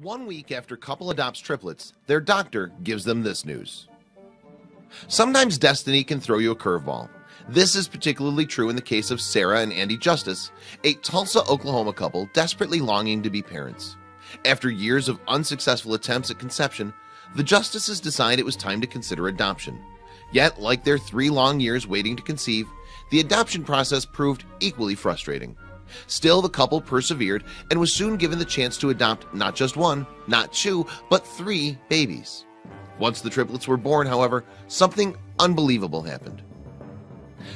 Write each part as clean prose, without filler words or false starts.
1 week after couple adopts triplets, their doctor gives them this news. Sometimes destiny can throw you a curveball. This is particularly true in the case of Sarah and Andy Justice, a Tulsa, Oklahoma couple desperately longing to be parents. After years of unsuccessful attempts at conception, the Justices decide it was time to consider adoption. Yet, like their 3 long years waiting to conceive, the adoption process proved equally frustrating. Still, the couple persevered and was soon given the chance to adopt not just 1, not 2, but 3 babies. Once the triplets were born, however, something unbelievable happened.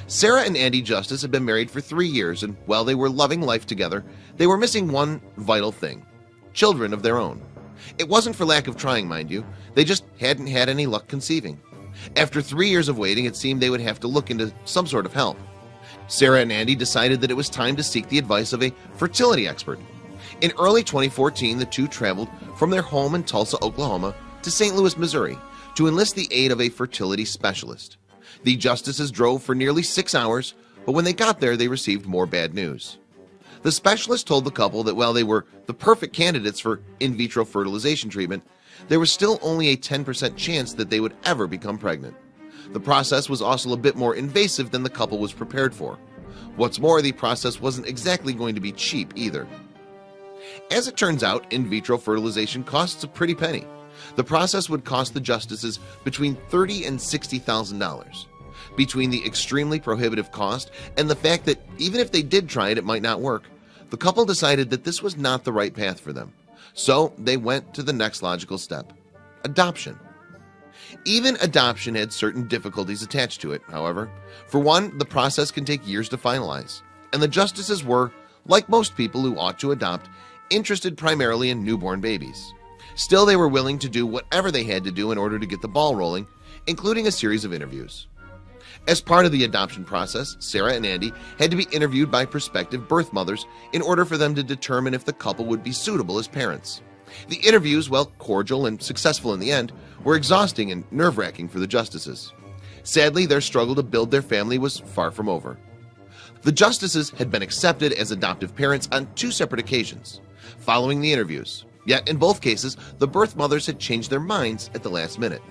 Sarah and Andy Justice had been married for 3 years, and while they were loving life together, they were missing one vital thing: children of their own. It wasn't for lack of trying, mind you. They just hadn't had any luck conceiving. After 3 years of waiting, it seemed they would have to look into some sort of help. Sarah and Andy decided that it was time to seek the advice of a fertility expert. In early 2014, the two traveled from their home in Tulsa, Oklahoma to St. Louis, Missouri to enlist the aid of a fertility specialist. The Justices drove for nearly 6 hours, but when they got there, they received more bad news. The specialist told the couple that while they were the perfect candidates for in vitro fertilization treatment, there was still only a 10% chance that they would ever become pregnant. The process was also a bit more invasive than the couple was prepared for. What's more, the process wasn't exactly going to be cheap either. As it turns out, in vitro fertilization costs a pretty penny. The process would cost the Justices between $30,000 and $60,000. Between the extremely prohibitive cost and the fact that even if they did try it, it might not work, the couple decided that this was not the right path for them. So they went to the next logical step: adoption. Even adoption had certain difficulties attached to it, however. For one, the process can take years to finalize, and the Justices were, like most people who ought to adopt, interested primarily in newborn babies. Still, they were willing to do whatever they had to do in order to get the ball rolling, including a series of interviews. As part of the adoption process, Sarah and Andy had to be interviewed by prospective birth mothers in order for them to determine if the couple would be suitable as parents. The interviews, while cordial and successful in the end, were exhausting and nerve-wracking for the Justices. Sadly, their struggle to build their family was far from over. The Justices had been accepted as adoptive parents on 2 separate occasions following the interviews, yet in both cases the birth mothers had changed their minds at the last minute.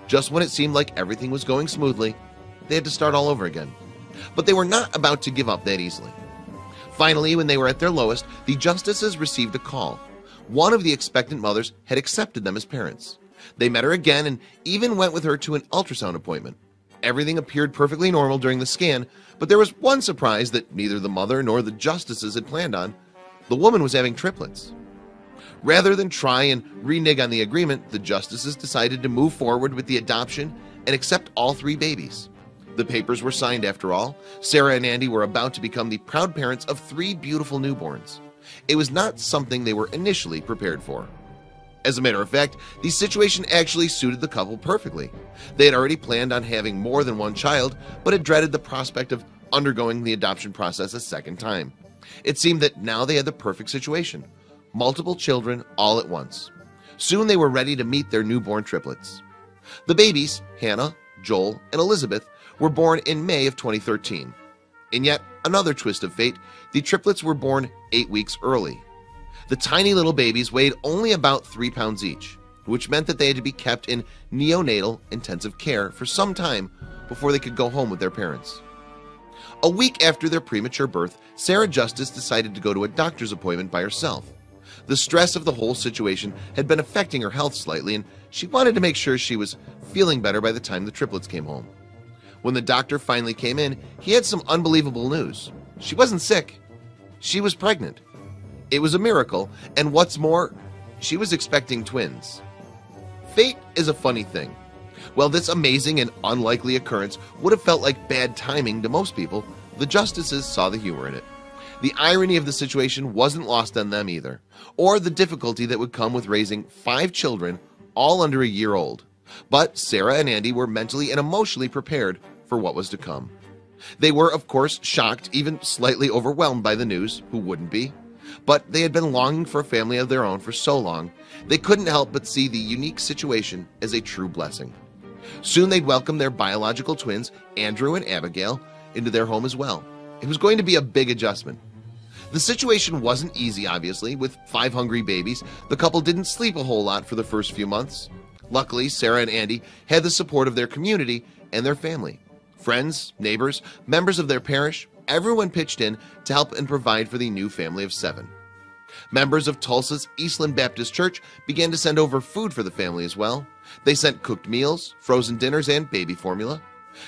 Just when it seemed like everything was going smoothly, they had to start all over again. But they were not about to give up that easily. Finally, when they were at their lowest, the Justices received a call. One of the expectant mothers had accepted them as parents. They met her again and even went with her to an ultrasound appointment. Everything appeared perfectly normal during the scan, but there was one surprise that neither the mother nor the Justices had planned on. The woman was having triplets. Rather than try and renege on the agreement, the Justices decided to move forward with the adoption and accept all 3 babies. The papers were signed after all. Sarah and Andy were about to become the proud parents of 3 beautiful newborns. It was not something they were initially prepared for. As a matter of fact, the situation actually suited the couple perfectly. They had already planned on having more than 1 child, but had dreaded the prospect of undergoing the adoption process a second time. It seemed that now they had the perfect situation: multiple children all at once. Soon they were ready to meet their newborn triplets. The babies, Hannah, Joel, and Elizabeth, were born in May of 2013. In yet another twist of fate, the triplets were born 8 weeks early. The tiny little babies weighed only about 3 pounds each, which meant that they had to be kept in neonatal intensive care for some time before they could go home with their parents. A week after their premature birth, Sarah Justice decided to go to a doctor's appointment by herself. The stress of the whole situation had been affecting her health slightly, and she wanted to make sure she was feeling better by the time the triplets came home. When the doctor finally came in, he had some unbelievable news. She wasn't sick. She was pregnant. It was a miracle, and what's more, she was expecting twins. Fate is a funny thing. While this amazing and unlikely occurrence would have felt like bad timing to most people, the Justices saw the humor in it. The irony of the situation wasn't lost on them either, or the difficulty that would come with raising 5 children, all under a year old. But Sarah and Andy were mentally and emotionally prepared for what was to come. They were, of course, shocked, even slightly overwhelmed by the news. Who wouldn't be? But they had been longing for a family of their own for so long, they couldn't help but see the unique situation as a true blessing. Soon they'd welcome their biological twins, Andrew and Abigail, into their home as well. It was going to be a big adjustment. The situation wasn't easy, obviously. With 5 hungry babies, the couple didn't sleep a whole lot for the first few months. Luckily, Sarah and Andy had the support of their community and their family. Friends, neighbors, members of their parish, everyone pitched in to help and provide for the new family of 7. Members of Tulsa's Eastland Baptist Church began to send over food for the family as well. They sent cooked meals, frozen dinners, and baby formula.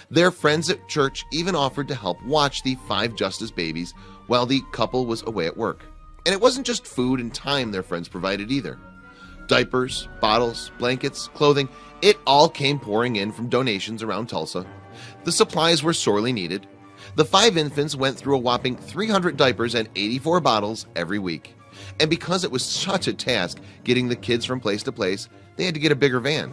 Their friends at church even offered to help watch the 5 Justice babies while the couple was away at work. And it wasn't just food and time their friends provided either. Diapers, bottles, blankets, clothing, it all came pouring in from donations around Tulsa. The supplies were sorely needed. The 5 infants went through a whopping 300 diapers and 84 bottles every week. And because it was such a task getting the kids from place to place, they had to get a bigger van.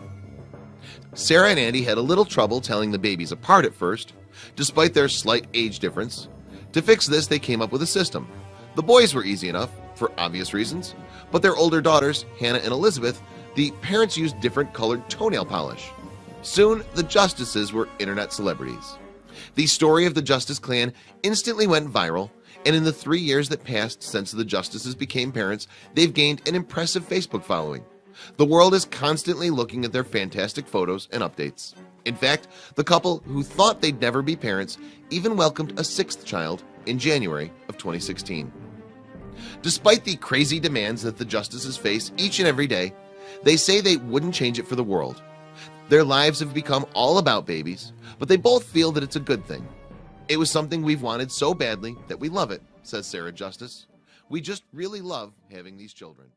Sarah and Andy had a little trouble telling the babies apart at first, despite their slight age difference. To fix this, they came up with a system. The boys were easy enough, for obvious reasons, but their older daughters, Hannah and Elizabeth, the parents used different colored toenail polish. Soon, the Justices were internet celebrities. The story of the Justice clan instantly went viral, and in the 3 years that passed since the Justices became parents, they've gained an impressive Facebook following. The world is constantly looking at their fantastic photos and updates. In fact, the couple who thought they'd never be parents even welcomed a 6th child in January of 2016. Despite the crazy demands that the Justices face each and every day, they say they wouldn't change it for the world. Their lives have become all about babies, but they both feel that it's a good thing. It was something we've wanted so badly that we love it, says Sarah Justice. We just really love having these children.